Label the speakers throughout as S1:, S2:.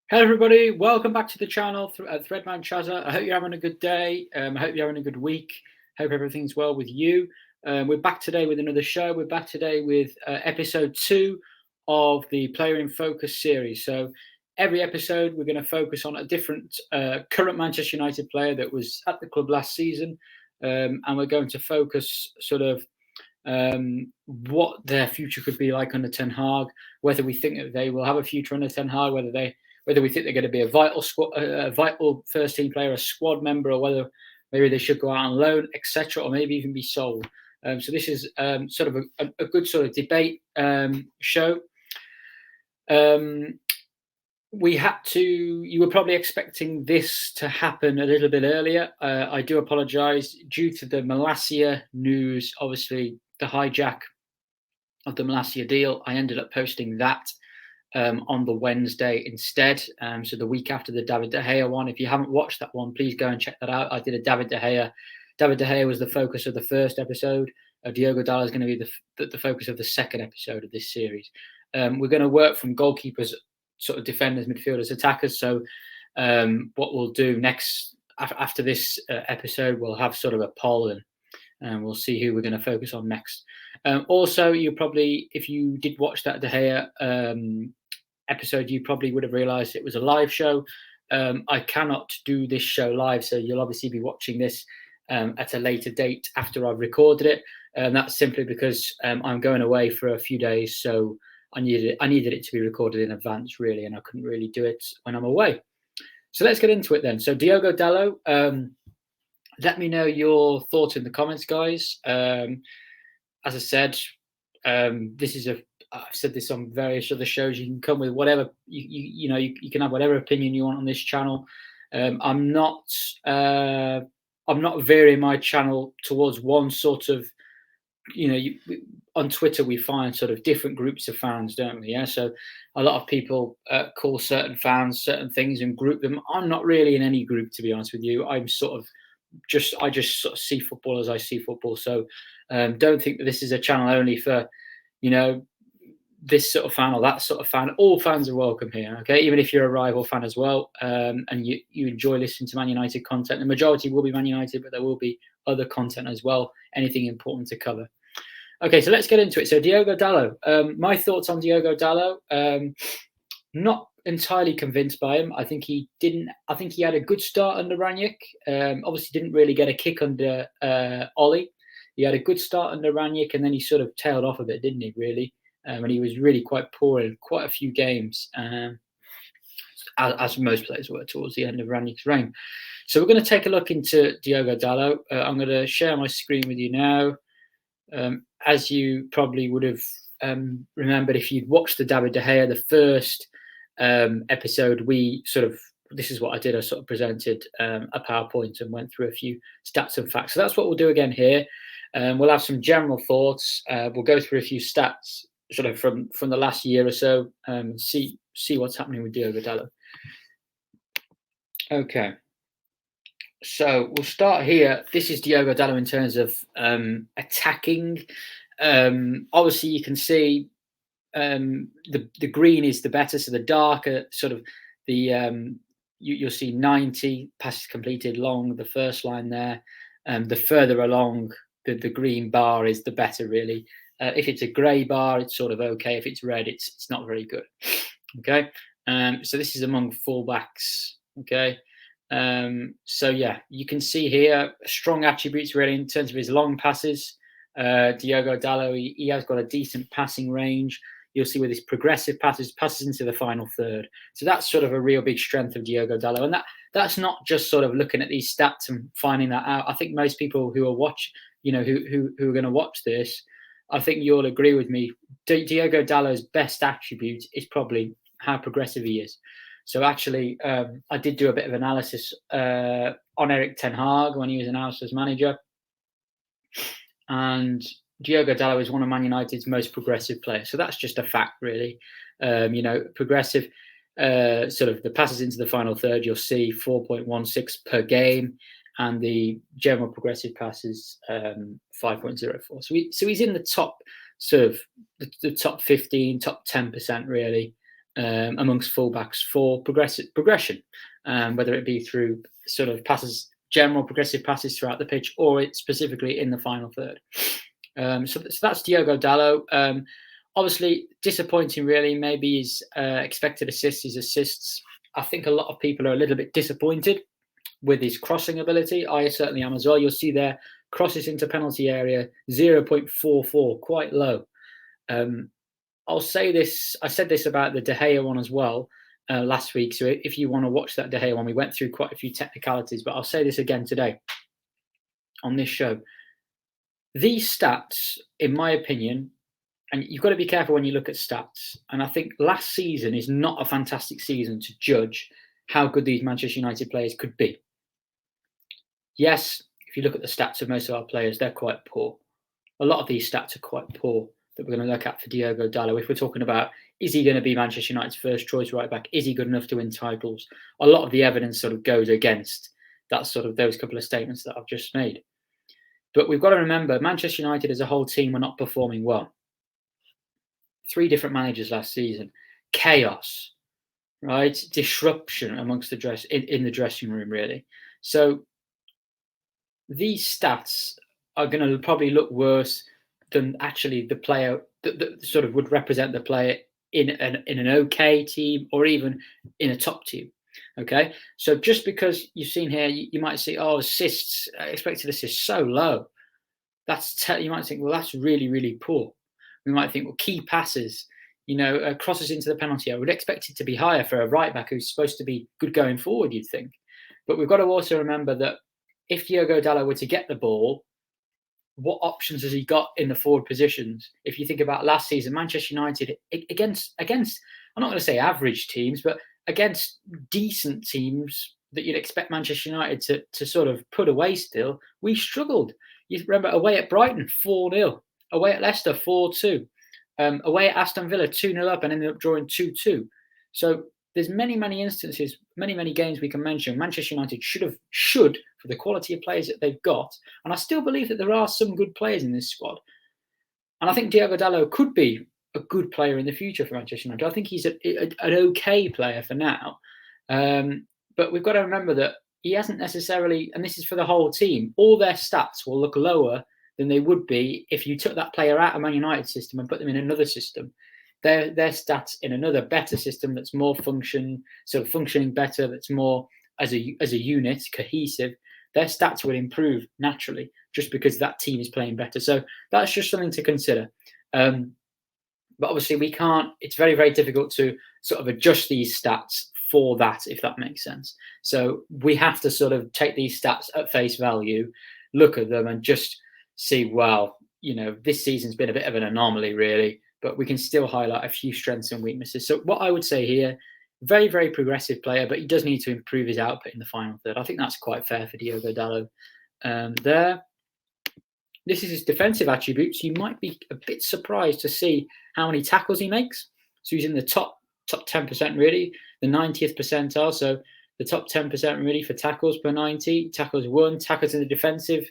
S1: Hello everybody, welcome back to the channel, Threadman Chazza. I hope you're having a good day. I hope you're having a good week. Hope everything's well with you. We're back today with another show. We're back today with episode 2 of the Player in Focus series. So every episode we're going to focus on a different current Manchester United player that was at the club last season. And we're going to focus sort of what their future could be like under Ten Hag, whether we think that they will have a future under Ten Hag, whether we think they're going to be a vital first team player, a squad member, or whether maybe they should go out on loan, etc., or maybe even be sold. So this is sort of a good sort of debate show. You were probably expecting this to happen a little bit earlier. I do apologise due to the Malacia news, obviously the hijack of the Malacia deal. I ended up posting that on the Wednesday instead. So the week after the David De Gea one. If you haven't watched that one, please go and check that out. I did a David De Gea. David De Gea was the focus of the first episode. Diogo Dalot is going to be the focus of the second episode of this series. We're going to work from goalkeepers, sort of defenders, midfielders, attackers. So what we'll do next after this episode, we'll have sort of a poll and we'll see who we're going to focus on next. Also, you probably, if you did watch that De Gea episode, you probably would have realised it was a live show. I cannot do this show live, so you'll obviously be watching this at a later date after I've recorded it. And that's simply because I'm going away for a few days, so I needed it to be recorded in advance, really, and I couldn't really do it when I'm away. So let's get into it then. So Diogo Dalot, let me know your thoughts in the comments, guys. As I said, I've said this on various other shows. You can come with whatever you can have whatever opinion you want on this channel. I'm not varying my channel towards one sort of. On Twitter we find sort of different groups of fans, don't we? Yeah. So a lot of people call certain fans certain things and group them. I'm not really in any group, to be honest with you. I just sort of see football as I see football. So don't think that this is a channel only for, this sort of fan or that sort of fan. All fans are welcome here, okay? Even if you're a rival fan as well, and you enjoy listening to Man United content. The majority will be Man United, but there will be other content as well, anything important to cover. Okay, so let's get into it. So Diogo Dalot. My thoughts on Diogo Dalot. Not entirely convinced by him. I think he had a good start under Ranić. Obviously didn't really get a kick under Ollie. He had a good start under Ranić, and then he sort of tailed off a bit, didn't he, really? And he was really quite poor in quite a few games, as most players were towards the end of Ranić's reign. So we're going to take a look into Diogo Dalot. I'm going to share my screen with you now. As you probably would have remembered if you'd watched the David De Gea, the first episode, this is what I did. I sort of presented a PowerPoint and went through a few stats and facts. So that's what we'll do again here. We'll have some general thoughts. We'll go through a few stats sort of from the last year or so, see what's happening with Diogo Dalot. Okay. So we'll start here. This is Diogo Dalot in terms of attacking. Obviously, you can see the green is the better, so the darker sort of you'll see 90 passes completed long, the first line there. The further along the green bar is, the better, really. If it's a grey bar, it's sort of okay. If it's red, it's not very good. Okay, so this is among fullbacks. Okay. So yeah, you can see here strong attributes really in terms of his long passes. Diogo Dalot, he has got a decent passing range. You'll see with his progressive passes into the final third. So that's sort of a real big strength of Diogo Dalot, and that's not just sort of looking at these stats and finding that out. I think most people who are who are going to watch this, I think you'll agree with me. Diogo Dalot's best attribute is probably how progressive he is. So actually, I did do a bit of analysis on Erik Ten Hag when he was announced as manager. And Diogo Dalot is one of Man United's most progressive players. So that's just a fact, really. Progressive, sort of the passes into the final third, you'll see 4.16 per game. And the general progressive passes, 5.04. So he's in the top, sort of the top 15, top 10%, really. amongst fullbacks for progression, whether it be through sort of passes, general progressive passes throughout the pitch, or it's specifically in the final third. So that's Diogo Dalot. Obviously, disappointing, really. Maybe his expected assists, his assists. I think a lot of people are a little bit disappointed with his crossing ability. I certainly am as well. You'll see there, crosses into penalty area, 0.44, quite low. I'll say this, I said this about the De Gea one as well last week. So if you want to watch that De Gea one, we went through quite a few technicalities, but I'll say this again today on this show. These stats, in my opinion, and you've got to be careful when you look at stats. And I think last season is not a fantastic season to judge how good these Manchester United players could be. Yes, if you look at the stats of most of our players, they're quite poor. A lot of these stats are quite poor that we're going to look at for Diogo Dalot. If we're talking about, is he going to be Manchester United's first choice right back? Is he good enough to win titles? A lot of the evidence sort of goes against that sort of those couple of statements that I've just made. But we've got to remember, Manchester United as a whole team were not performing well. 3 different managers last season, chaos, right? Disruption amongst the in the dressing room, really. So these stats are going to probably look worse than actually the player that sort of would represent the player in an okay team or even in a top team. Okay, so just because you've seen here, you might see, oh, assists, expected assists so low. You might think, well, that's really, really poor. We might think, well, key passes, crosses into the penalty area. I would expect it to be higher for a right back who's supposed to be good going forward, you'd think. But we've got to also remember that if Diogo Dalot were to get the ball, what options has he got in the forward positions? If you think about last season, Manchester United against I'm not going to say average teams, but against decent teams that you'd expect Manchester United to sort of put away still, we struggled. You remember away at Brighton, 4-0. Away at Leicester, 4-2. Away at Aston Villa, 2-0 up and ended up drawing 2-2. So there's many instances, many games we can mention. Manchester United should, for the quality of players that they've got, and I still believe that there are some good players in this squad. And I think Diogo Dalot could be a good player in the future for Manchester United. I think he's an okay player for now. But we've got to remember that he hasn't necessarily, and this is for the whole team, all their stats will look lower than they would be if you took that player out of Man United system and put them in another system. Their stats in another better system that's more functioning better, that's more as a unit, cohesive, their stats will improve naturally just because that team is playing better. So that's just something to consider. But obviously we can't, it's very, very difficult to sort of adjust these stats for that, if that makes sense. So we have to sort of take these stats at face value, look at them and just see, well, this season's been a bit of an anomaly really, but we can still highlight a few strengths and weaknesses. So what I would say here, very, very progressive player, but he does need to improve his output in the final third. I think that's quite fair for Diogo Dalot there. This is his defensive attributes. You might be a bit surprised to see how many tackles he makes. So he's in the top 10% really, the 90th percentile. So the top 10% really for tackles per 90, tackles won, tackles in the defensive,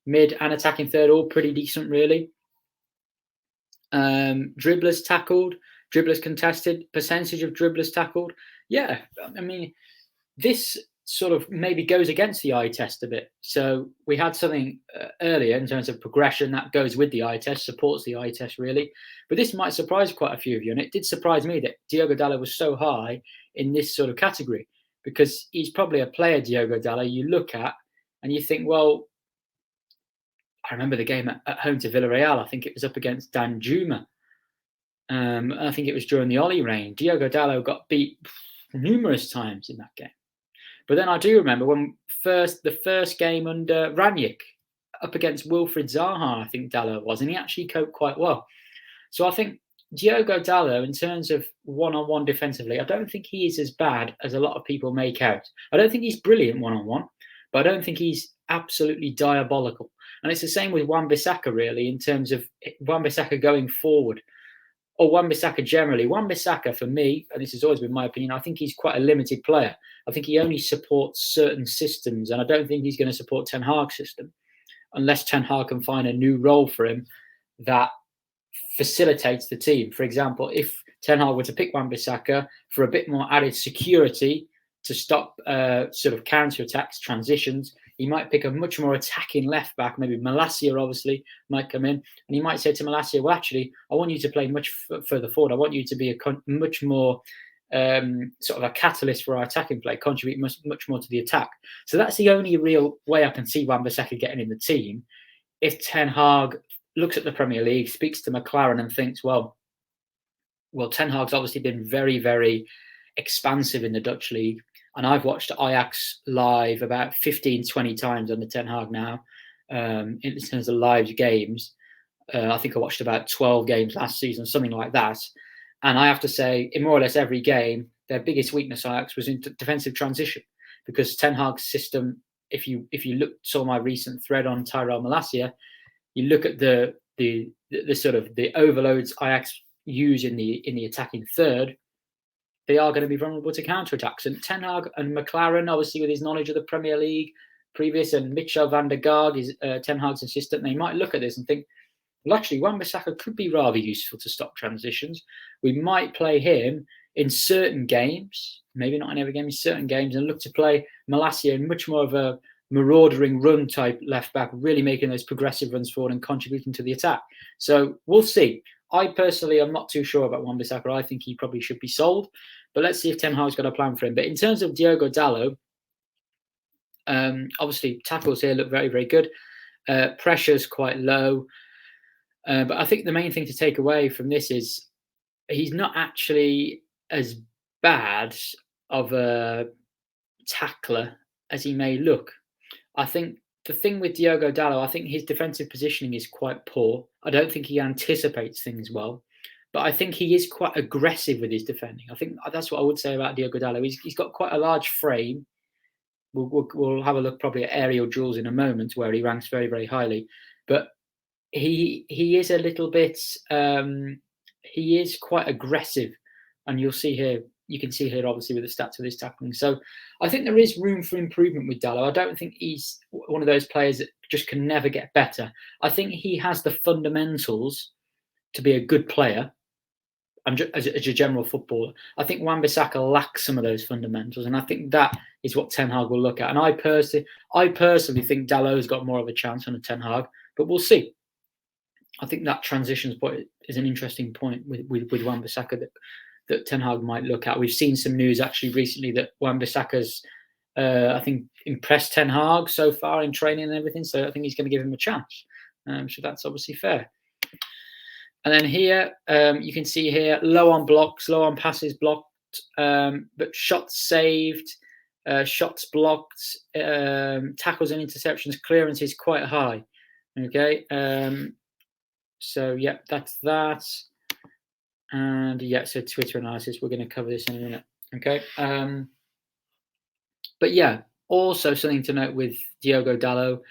S1: mid and attacking third, all pretty decent really. Dribblers tackled, dribblers contested, percentage of dribblers tackled. Yeah, I mean, this sort of maybe goes against the eye test a bit. So we had something earlier in terms of progression that goes with the eye test, supports the eye test really. But this might surprise quite a few of you. And it did surprise me that Diogo Dalot was so high in this sort of category, because he's probably a player, Diogo Dalot, you look at and you think, well, I remember the game at home to Villarreal. I think it was up against Danjuma. I think it was during the Oli reign. Diogo Dalot got beat numerous times in that game. But then I do remember when the first game under Ranić, up against Wilfried Zaha, I think Dalot was, and he actually coped quite well. So I think Diogo Dalot, in terms of one-on-one defensively, I don't think he is as bad as a lot of people make out. I don't think he's brilliant one-on-one, but I don't think he's absolutely diabolical. And it's the same with Wan-Bissaka, really, in terms of Wan-Bissaka going forward, or Wan-Bissaka generally. Wan-Bissaka, for me, and this has always been my opinion, I think he's quite a limited player. I think he only supports certain systems, and I don't think he's going to support Ten Hag's system, unless Ten Hag can find a new role for him that facilitates the team. For example, if Ten Hag were to pick Wan-Bissaka for a bit more added security to stop sort of counter-attacks, transitions, he might pick a much more attacking left back. Maybe Malacia obviously might come in, and he might say to Malacia, "Well, actually, I want you to play much further forward. I want you to be a much more sort of a catalyst for our attacking play, contribute much more to the attack." So that's the only real way I can see Wan-Bissaka getting in the team. If Ten Hag looks at the Premier League, speaks to McLaren, and thinks, well, Ten Hag's obviously been very, very expansive in the Dutch league. And I've watched Ajax live about 15, 20 times under Ten Hag now, in terms of live games. I think I watched about 12 games last season, something like that. And I have to say, in more or less every game, their biggest weakness, Ajax, was in defensive transition. Because Ten Hag's system, if you saw my recent thread on Tyrell Malacia, you look at the sort of the overloads Ajax use in the attacking third, they are going to be vulnerable to counterattacks. And Ten Hag and McLaren, obviously with his knowledge of the Premier League previous, and Mitchell van der Gaag is Ten Hag's assistant, they might look at this and think, well, actually, Wan-Bissaka could be rather useful to stop transitions. We might play him in certain games, maybe not in every game, in certain games, and look to play Malacia in much more of a maraudering run type left back, really making those progressive runs forward and contributing to the attack. So we'll see. I personally am not too sure about Wan-Bissaka. I think he probably should be sold, but let's see if Ten Hag's got a plan for him. But in terms of Diogo Dalot, obviously tackles here look very, very good. Pressure's quite low. But I think the main thing to take away from this is he's not actually as bad of a tackler as he may look. I think the thing with Diogo Dalot, I think his defensive positioning is quite poor. I don't think he anticipates things well, but I think he is quite aggressive with his defending. I think that's what I would say about Diogo Dalot. He's got quite a large frame. We'll have a look probably at aerial duels in a moment where he ranks very, very highly. But he is a little bit, he is quite aggressive. And you can see here obviously with the stats of his tackling. So I think there is room for improvement with Dalot. I don't think he's one of those players that just can never get better. I think he has the fundamentals to be a good player and as a general footballer. I think Wan-Bissaka lacks some of those fundamentals, and I think that is what Ten Hag will look at. And I personally think Dalot's got more of a chance under Ten Hag, but we'll see. I think that transitions point is an interesting point with Wan-Bissaka that Ten Hag might look at. We've seen some news actually recently that Wan-Bissaka's, I think, impressed Ten Hag so far in training and everything. So I think he's going to give him a chance. So that's obviously fair. And then here, you can see here, low on blocks, low on passes blocked, but shots saved, shots blocked, tackles and interceptions, clearance is quite high. Okay. So, yeah, that's that. And, yeah, so Twitter analysis, we're going to cover this in a minute. Okay. But, yeah, also something to note with Diogo Dalot,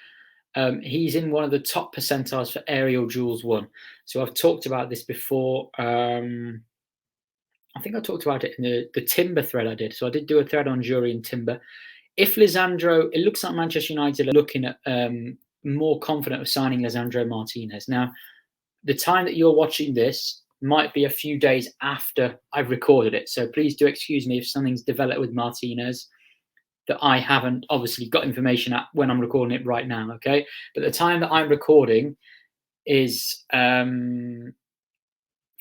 S1: he's in one of the top percentiles for aerial duels won. So I've talked about this before. I think I talked about it in the Timber thread I did. So I did do a thread on Jury and Timber. If Lisandro, it looks like Manchester United are looking at more confident of signing Lisandro Martinez. Now, the time that you're watching this might be a few days after I've recorded it. So please do excuse me if something's developed with Martinez that I haven't obviously got information at when I'm recording it right now, okay? But the time that I'm recording is Friday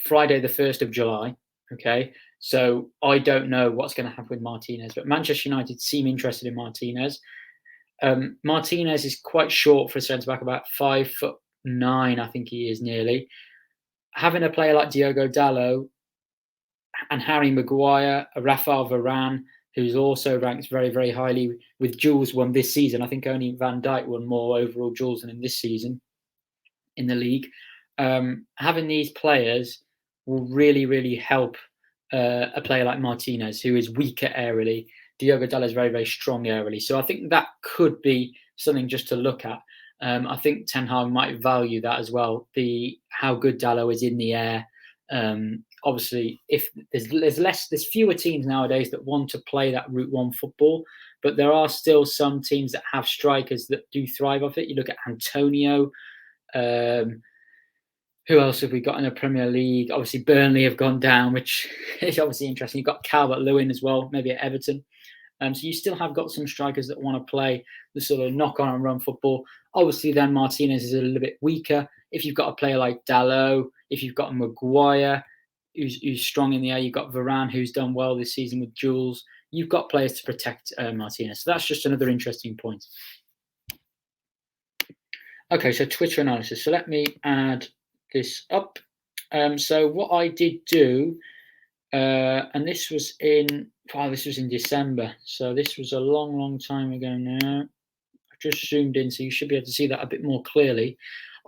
S1: the 1st of July, okay? So I don't know what's going to happen with Martinez, but Manchester United seem interested in Martinez. Martinez is quite short for a centre-back, about 5'9", I think he is nearly. Having a player like Diogo Dalot and Harry Maguire, Rafael Varane, who's also ranked very, very highly with duels won this season. I think only Van Dijk won more overall duels than in this season in the league. Having these players will really, really help a player like Martinez, who is weaker aerially. Diogo Dalot is very, very strong aerially. So I think that could be something just to look at. I think Ten Hag might value that as well, how good Dalot is in the air. Obviously, if there's fewer teams nowadays that want to play that Route 1 football, but there are still some teams that have strikers that do thrive off it. You look at Antonio, Who else have we got in the Premier League? Obviously, Burnley have gone down, which is obviously interesting. You've got Calvert-Lewin as well, maybe at Everton. So you still have got some strikers that want to play the sort of knock-on and run football. Obviously, then Martinez is a little bit weaker. If you've got a player like Dalot, if you've got Maguire, who's strong in the air, you've got Varane, who's done well this season with Jules. You've got players to protect Martinez. So that's just another interesting point. Okay, so Twitter analysis. So let me add this up. So what I did do, and this was in December. So this was a long time ago now. I've just zoomed in, so you should be able to see that a bit more clearly.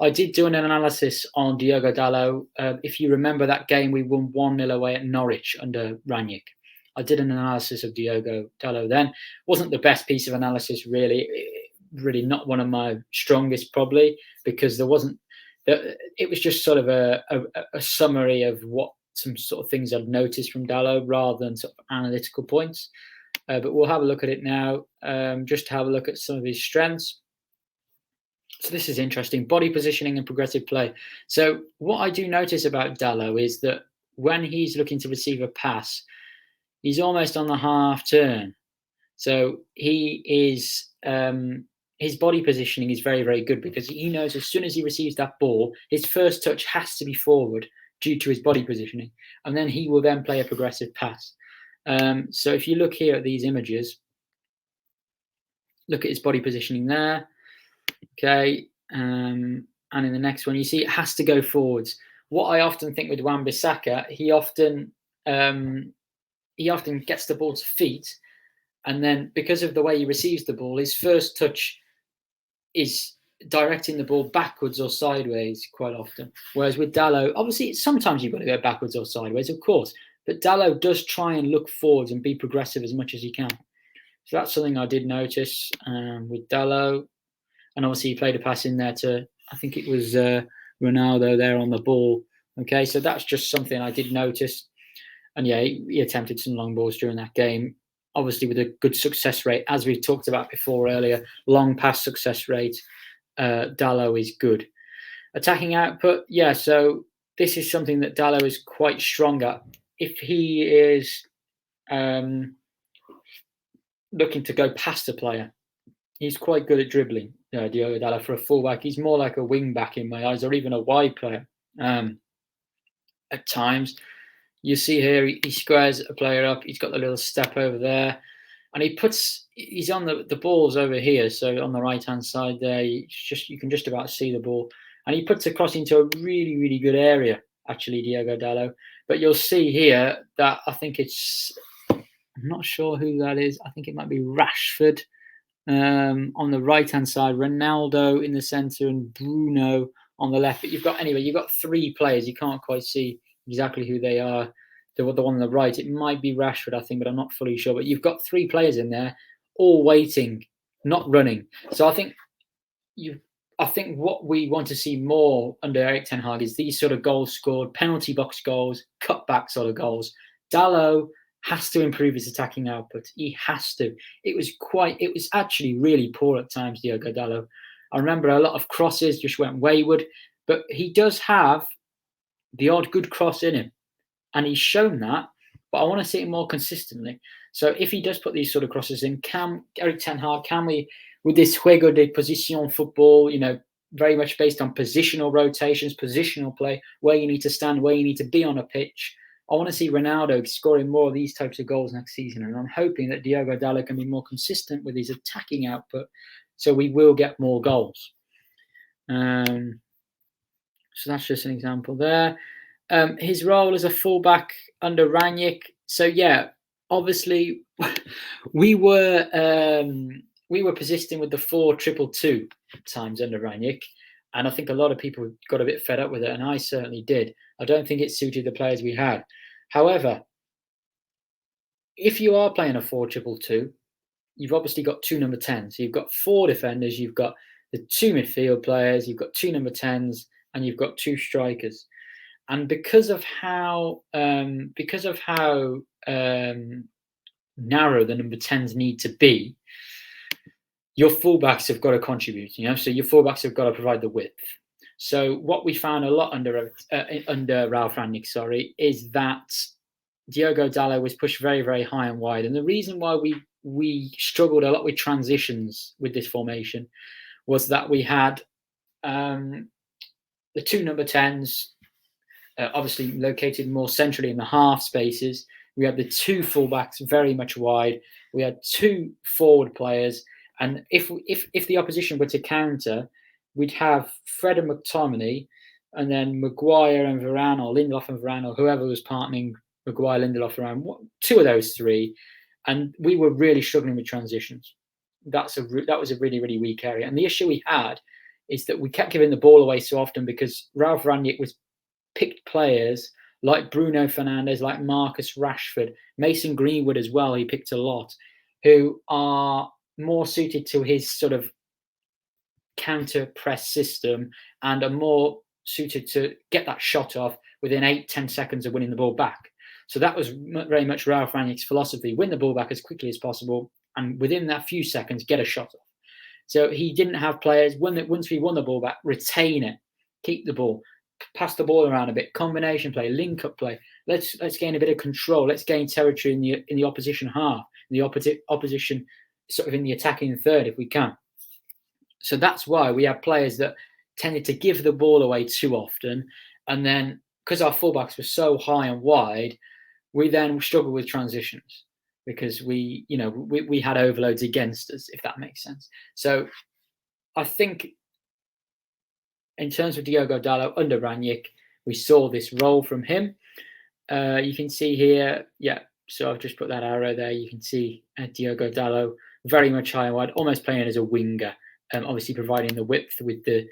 S1: I did do an analysis on Diogo Dalot. If you remember that game, we won 1-0 away at Norwich under Rangnick. I did an analysis of Diogo Dalot then. Wasn't the best piece of analysis, really. Really not one of my strongest, probably, because there wasn't. It was just sort of a summary of what some sort of things I've noticed from Dalot rather than sort of analytical points. But we'll have a look at it now, just to have a look at some of his strengths. So this is interesting, body positioning and progressive play. So what I do notice about Dalot is that when he's looking to receive a pass, he's almost on the half turn. So he is, his body positioning is very good, because he knows as soon as he receives that ball, his first touch has to be forward due to his body positioning, and then he will then play a progressive pass. So if you look here at these images, look at his body positioning there, okay, and in the next one, you see it has to go forwards. What I often think with Wan-Bissaka, he often gets the ball to feet, and then because of the way he receives the ball, his first touch is directing the ball backwards or sideways quite often. Whereas with Dalot, obviously, sometimes you've got to go backwards or sideways, of course, but Dalot does try and look forwards and be progressive as much as he can. So that's something I did notice with Dalot. And obviously, he played a pass in there to, I think it was Ronaldo there on the ball. Okay, so that's just something I did notice. And yeah, he attempted some long balls during that game. Obviously, with a good success rate, as we talked about before earlier, long pass success rate, Dalot is good. Attacking output, yeah, so this is something that Dalot is quite strong at. If he is looking to go past a player, he's quite good at dribbling, Diogo Dalot, for a fullback. He's more like a wing back in my eyes, or even a wide player at times. You see here, he squares a player up. He's got the little step over there, and he's on the balls over here. So on the right-hand side there, you can just about see the ball. And he puts a cross into a really good area, actually, Diogo Dalot. But you'll see here that I think I'm not sure who that is. I think it might be Rashford on the right-hand side, Ronaldo in the centre, and Bruno on the left. But you've got three players. You can't quite see exactly who they are. The one on the right, it might be Rashford, I think, but I'm not fully sure. But you've got three players in there, all waiting, not running. So I think what we want to see more under Erik ten Hag is these sort of goals scored, penalty box goals, cutback sort of goals. Dalot has to improve his attacking output. He has to. It was actually really poor at times, Diogo Dalot. I remember a lot of crosses just went wayward, but he does have the odd good cross in him. And he's shown that, but I want to see it more consistently. So if he does put these sort of crosses in, can Erik ten Hag, with this juego de posición football, very much based on positional rotations, positional play, where you need to stand, where you need to be on a pitch. I want to see Ronaldo scoring more of these types of goals next season, and I'm hoping that Diogo Dalot can be more consistent with his attacking output, so we will get more goals. So that's just an example there. His role as a fullback under Rangnick. So yeah, obviously we were persisting with the 4-2-2 times under Rangnick, and I think a lot of people got a bit fed up with it, and I certainly did. I don't think it suited the players we had. However, if you are playing a 4-2-2, you've obviously got two number 10s. So you've got four defenders, you've got the two midfield players, you've got two number 10s, and you've got two strikers. And because of how narrow the number 10s need to be, your fullbacks have got to contribute. So your fullbacks have got to provide the width. So what we found a lot under Ralph Rangnick, is that Diogo Dalot was pushed very, very high and wide. And the reason why we struggled a lot with transitions with this formation was that we had the two number 10s, obviously located more centrally in the half spaces. We had the two fullbacks very much wide. We had two forward players. And if the opposition were to counter, we'd have Fred and McTominay, and then Maguire and Varane, or Lindelof and Varane, or whoever was partnering Maguire, Lindelof, Varane, two of those three. And we were really struggling with transitions. That was a really, really weak area. And the issue we had is that we kept giving the ball away so often because Ralph Rangnick was picked players like Bruno Fernandes, like Marcus Rashford, Mason Greenwood as well, he picked a lot, who are more suited to his sort of counter press system and are more suited to get that shot off within 8-10 seconds of winning the ball back. So that was very much Ralph Rangnick's philosophy: win the ball back as quickly as possible, and within that few seconds, get a shot off. So he didn't have players, once we won the ball back, retain it, keep the ball, pass the ball around a bit, combination play, link-up play. Let's gain a bit of control. Let's gain territory in the opposition half, in the opposition sort of in the attacking third if we can. So that's why we have players that tended to give the ball away too often, and then because our fullbacks were so high and wide, we then struggled with transitions because we had overloads against us, if that makes sense. So I think in terms of Diogo Dalot under Rangnick, we saw this role from him. You can see here, so I've just put that arrow there. You can see Diogo Dalot very much high and wide, almost playing as a winger, obviously providing the width with the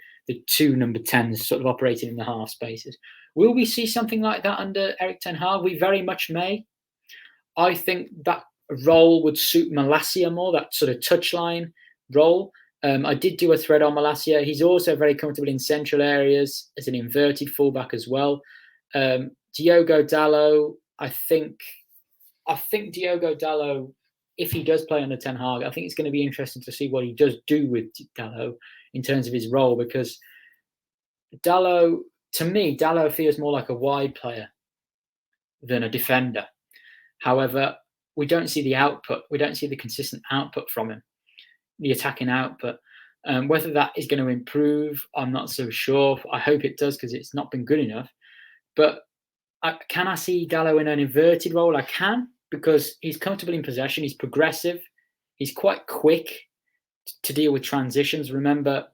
S1: two number 10s sort of operating in the half spaces. Will we see something like that under Erik ten Hag? We very much may. I think that role would suit Malacia more, that sort of touchline role. I did do a thread on Malacia. He's also very comfortable in central areas as an inverted fullback as well. Diogo Dalot, I think Diogo Dalot, if he does play under Ten Hag, I think it's going to be interesting to see what he does do with Dalot in terms of his role, because Dalot, to me, Dalot feels more like a wide player than a defender. However, we don't see the output. We don't see the consistent output from him, the attacking output. Whether that is going to improve, I'm not so sure. I hope it does, because it's not been good enough. But can I see Dalot in an inverted role? I can, because he's comfortable in possession. He's progressive. He's quite quick to deal with transitions. Remember,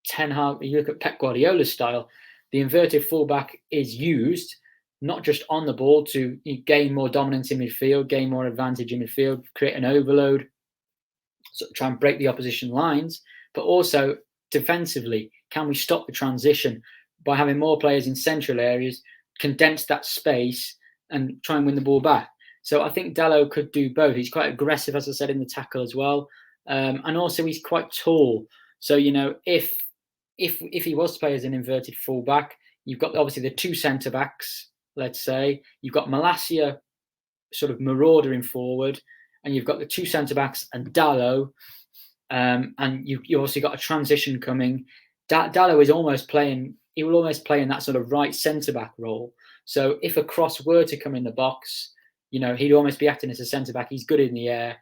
S1: Ten Hag, you look at Pep Guardiola's style, the inverted fullback is used not just on the ball to gain more dominance in midfield, gain more advantage in midfield, create an overload, sort of try and break the opposition lines, but also defensively, can we stop the transition by having more players in central areas, condense that space, and try and win the ball back? So I think Dalot could do both. He's quite aggressive, as I said, in the tackle as well, and also he's quite tall. So if he was to play as an inverted fullback, you've got obviously the two centre backs. Let's say you've got Malacia sort of maraudering forward, and you've got the two centre backs and Dalot, and you also got a transition coming. Dalot is almost playing. He will almost play in that sort of right centre back role. So if a cross were to come in the box, he'd almost be acting as a centre back. He's good in the air.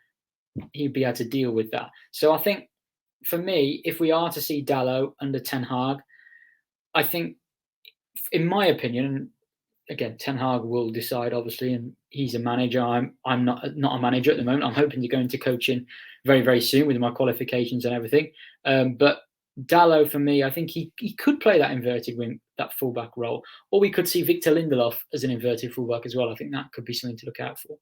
S1: He'd be able to deal with that. So I think, for me, if we are to see Dalot under Ten Hag, I think, in my opinion, again, Ten Hag will decide, obviously, and he's a manager. I'm not a manager at the moment. I'm hoping to go into coaching very, very soon with my qualifications and everything. But Dalot, for me, I think he could play that inverted wing, that fullback role, or we could see Victor Lindelof as an inverted fullback as well. I think that could be something to look out for.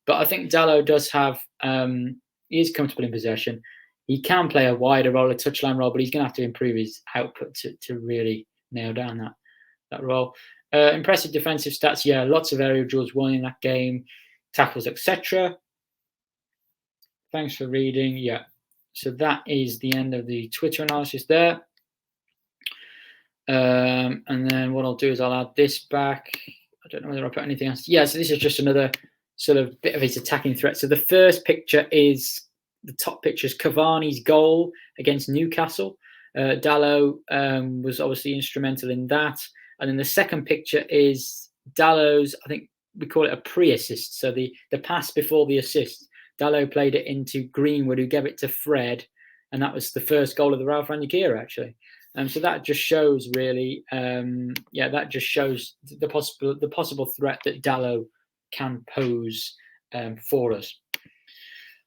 S1: But I think Dalot does have, he is comfortable in possession. He can play a wider role, a touchline role, but he's going to have to improve his output to really nail down that role. Impressive defensive stats, lots of aerial duels won in that game, tackles, etc. Thanks for reading. So that is the end of the Twitter analysis there. And then what I'll do is I'll add this back. I don't know whether I put anything else. So this is just another sort of bit of his attacking threat. So the first picture is, the top picture is Cavani's goal against Newcastle. Dalot was obviously instrumental in that. And then the second picture is Dalot's, I think we call it a pre-assist. So the pass before the assist. Dalot played it into Greenwood, who gave it to Fred. And that was the first goal of the Ralph Rangnick era, actually. So that just shows really, that just shows the possible threat that Dalot can pose for us.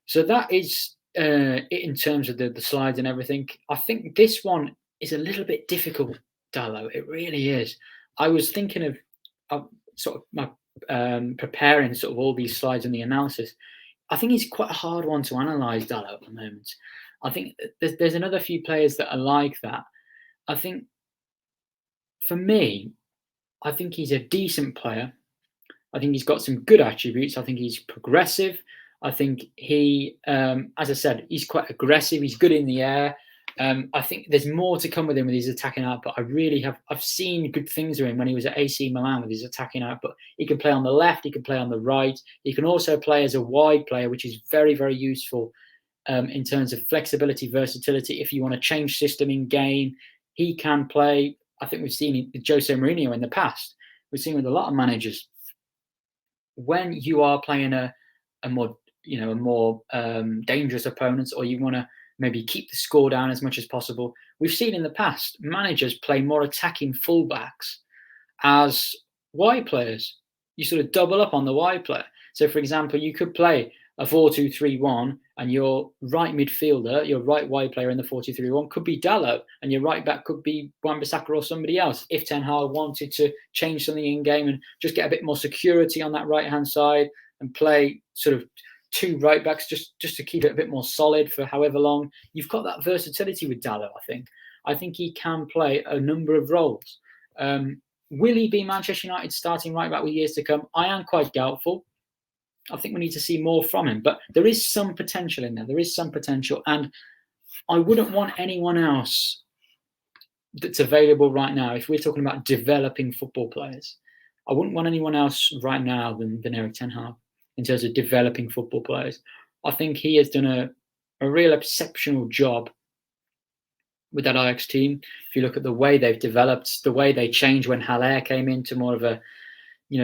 S1: So that is it in terms of the slides and everything. I think this one is a little bit difficult, Dalot. It really is. I was thinking of sort of preparing sort of all these slides and the analysis. I think he's quite a hard one to analyse, Dalot, at the moment. I think there's another few players that are like that. I think, for me, I think he's a decent player. I think he's got some good attributes. I think he's progressive. I think he, as I said, he's quite aggressive. He's good in the air. I think there's more to come with him with his attacking output. I've seen good things with him when he was at AC Milan with his attacking output. He can play on the left. He can play on the right. He can also play as a wide player, which is very, very useful in terms of flexibility, versatility. If you want to change system in game, he can play. I think we've seen it with Jose Mourinho in the past. We've seen with a lot of managers. When you are playing a more dangerous opponent, or you want to maybe keep the score down as much as possible, we've seen in the past managers play more attacking fullbacks as wide players. You sort of double up on the wide player. So, for example, you could play a 4-2-3-1, and your right midfielder, your right wide player in the 4-2-3-1 could be Dalot, and your right back could be Wan-Bissaka or somebody else. If Ten Hag wanted to change something in game and just get a bit more security on that right hand side and play sort of two right backs just to keep it a bit more solid for however long, you've got that versatility with Dalot. I think he can play a number of roles. Will he be Manchester United starting right back with years to come? I am quite doubtful. I think we need to see more from him, but there is some potential in there. There is some potential, and I wouldn't want anyone else that's available right now. If we're talking about developing football players, I wouldn't want anyone else right now than Erik Ten Hag in terms of developing football players. I think he has done a real exceptional job with that Ajax team. If you look at the way they've developed, the way they changed when Haller came into more of a,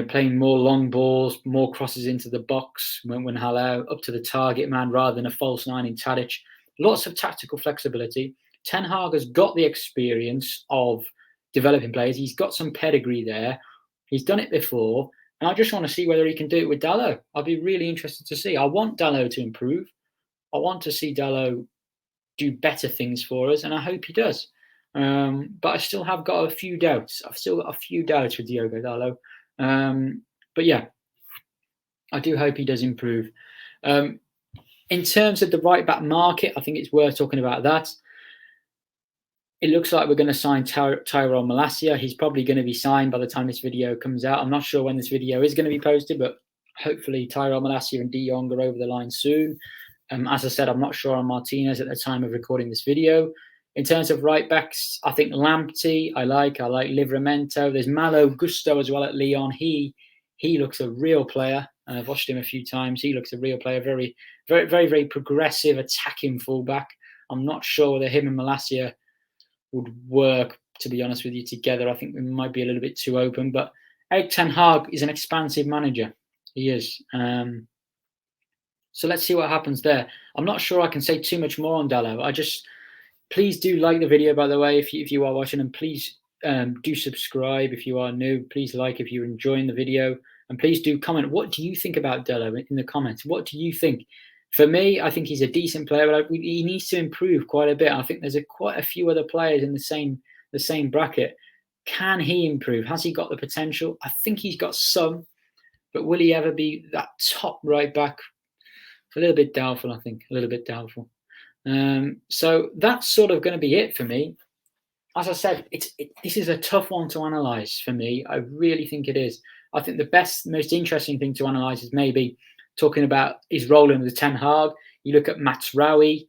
S1: playing more long balls, more crosses into the box when Haller up to the target man rather than a false nine in Tadic. Lots of tactical flexibility. Ten Hag has got the experience of developing players. He's got some pedigree there. He's done it before. And I just want to see whether he can do it with Dalot. I'd be really interested to see. I want Dalot to improve. I want to see Dalot do better things for us, and I hope he does. But I still have got a few doubts. I've still got a few doubts with Diogo Dalot. But yeah, I do hope he does improve. In terms of the right back market, I think it's worth talking about that. It looks like we're going to sign Tyrell Malacia. He's probably going to be signed by the time this video comes out. I'm not sure when this video is going to be posted, but hopefully Tyrell Malacia and De Jong are over the line soon. As I said, I'm not sure on Martinez at the time of recording this video. In terms of right backs, I think Lamptey, I like Livramento. There's Malo Gusto as well at Lyon. He looks a real player. I've watched him a few times. He looks a real player. Very, very, very, very progressive attacking fullback. I'm not sure whether him and Malacia would work, to be honest with you, together. I think we might be a little bit too open. But Erik Ten Hag is an expansive manager. He is. So let's see what happens there. I'm not sure I can say too much more on Dalot. Please do like the video, by the way, if you are watching, and please do subscribe if you are new. Please like if you're enjoying the video, and please do comment. What do you think about Dalot in the comments? What do you think? For me, I think he's a decent player, but he needs to improve quite a bit. I think there's quite a few other players in the same bracket. Can he improve? Has he got the potential? I think he's got some, but will he ever be that top right back? It's a little bit doubtful, I think. A little bit doubtful. So that's sort of going to be it for me. As I said, this is a tough one to analyse for me. I really think it is. I think the most interesting thing to analyse is maybe talking about his role in the Ten Hag. You look at Mazraoui.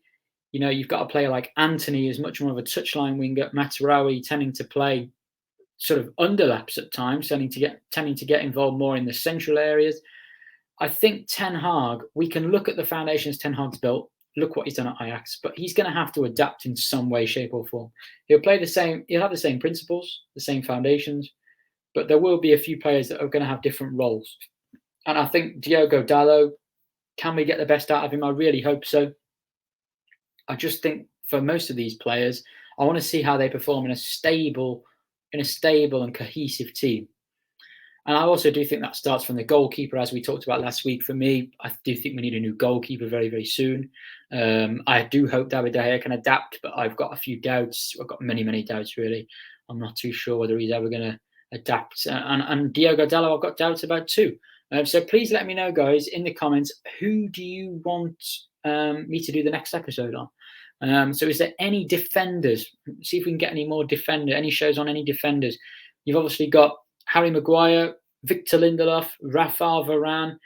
S1: You've got a player like Anthony is much more of a touchline winger. Mazraoui tending to play sort of underlaps at times, tending to get involved more in the central areas. I think Ten Hag, we can look at the foundations Ten Hag's built. look what he's done at Ajax, but he's going to have to adapt in some way, shape, or form. He'll play the same. He'll have the same principles, the same foundations, but there will be a few players that are going to have different roles. And I think Diogo Dalot, can we get the best out of him? I really hope so. I just think for most of these players, I want to see how they perform in a stable and cohesive team. And I also do think that starts from the goalkeeper, as we talked about last week. For me, I do think we need a new goalkeeper very, very soon. I do hope David De Gea can adapt, but I've got a few doubts. I've got many, many doubts, really. I'm not too sure whether he's ever going to adapt. And Diogo Dalot, I've got doubts about too. So please let me know, guys, in the comments, who do you want me to do the next episode on? So is there any defenders? See if we can get any more any shows on any defenders. You've obviously got Harry Maguire, Victor Lindelof, Rafael Varane.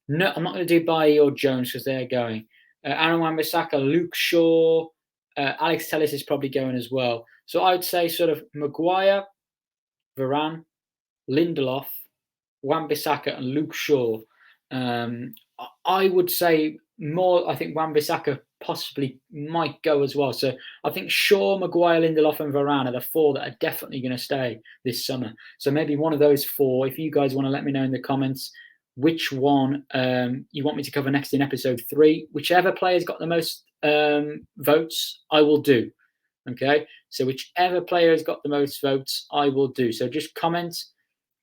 S1: No, I'm not going to do Bailly or Jones because they're going. Aaron Wan-Bissaka, Luke Shaw, Alex Telles is probably going as well. So I would say sort of Maguire, Varane, Lindelof, Wan-Bissaka and Luke Shaw. I would say more. I think Wan-Bissaka possibly might go as well. So I think Shaw, Maguire, Lindelof and Varane are the four that are definitely going to stay this summer. So maybe one of those four, if you guys want to let me know in the comments which one you want me to cover next in episode 3. Whichever player's got the most votes, I will do. Okay, so whichever player has got the most votes, I will do. So just comment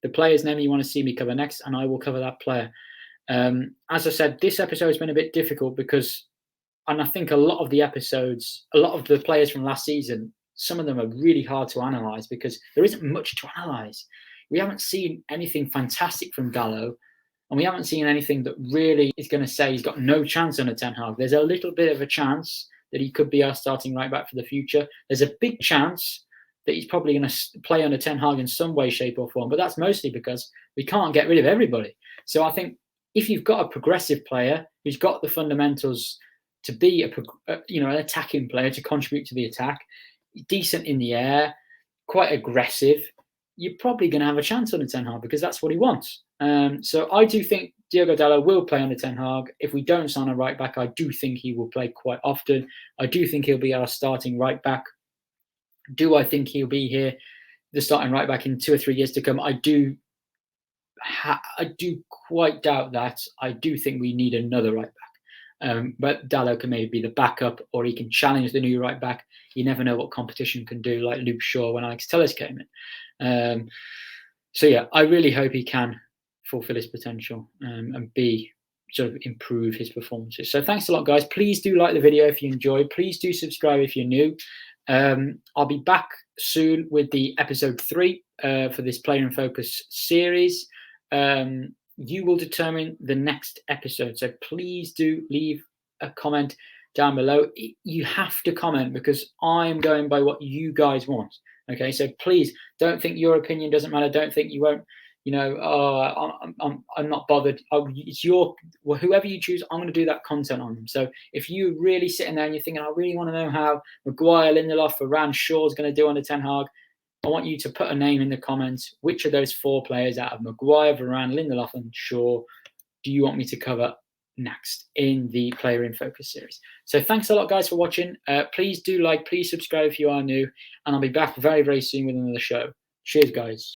S1: the player's name you want to see me cover next, and I will cover that player. As I said, this episode has been a bit difficult because, and I think a lot of the episodes, a lot of the players from last season, some of them are really hard to analyse because there isn't much to analyse. We haven't seen anything fantastic from Dalot, and we haven't seen anything that really is going to say he's got no chance under Ten Hag. There's a little bit of a chance that he could be our starting right back for the future. There's a big chance that he's probably going to play under Ten Hag in some way, shape or form, but that's mostly because we can't get rid of everybody. So I think if you've got a progressive player who's got the fundamentals to be an attacking player, to contribute to the attack, decent in the air, quite aggressive, you're probably going to have a chance under Ten Hag because that's what he wants. So I do think Diogo Dalot will play under Ten Hag. If we don't sign a right back, I do think he will play quite often. I do think he'll be our starting right back. Do I think he'll be here, the starting right back, in 2 or 3 years to come? I do quite doubt that. I do think we need another right back. But Dalot can maybe be the backup, or he can challenge the new right back. You never know what competition can do, like Luke Shaw when Alex Telles came in. So yeah, I really hope he can fulfill his potential and sort of improve his performances. So thanks a lot, guys. Please do like the video if you enjoyed. Please do subscribe if you're new. I'll be back soon with the episode 3 for this Player in Focus series. You will determine the next episode, so please do leave a comment down below. You have to comment because I'm going by what you guys want. Okay, so please don't think your opinion doesn't matter. Don't think you won't. I'm not bothered. It's whoever you choose. I'm going to do that content on them. So if you're really sitting there and you're thinking, I really want to know how Maguire, Lindelof, Varane, Shaw is going to do under Ten Hag, I want you to put a name in the comments. Which of those 4 players out of Maguire, Varane, Lindelof, and Shaw do you want me to cover next in the Player in Focus series? So thanks a lot, guys, for watching. Please do like, please subscribe if you are new, and I'll be back very, very soon with another show. Cheers, guys.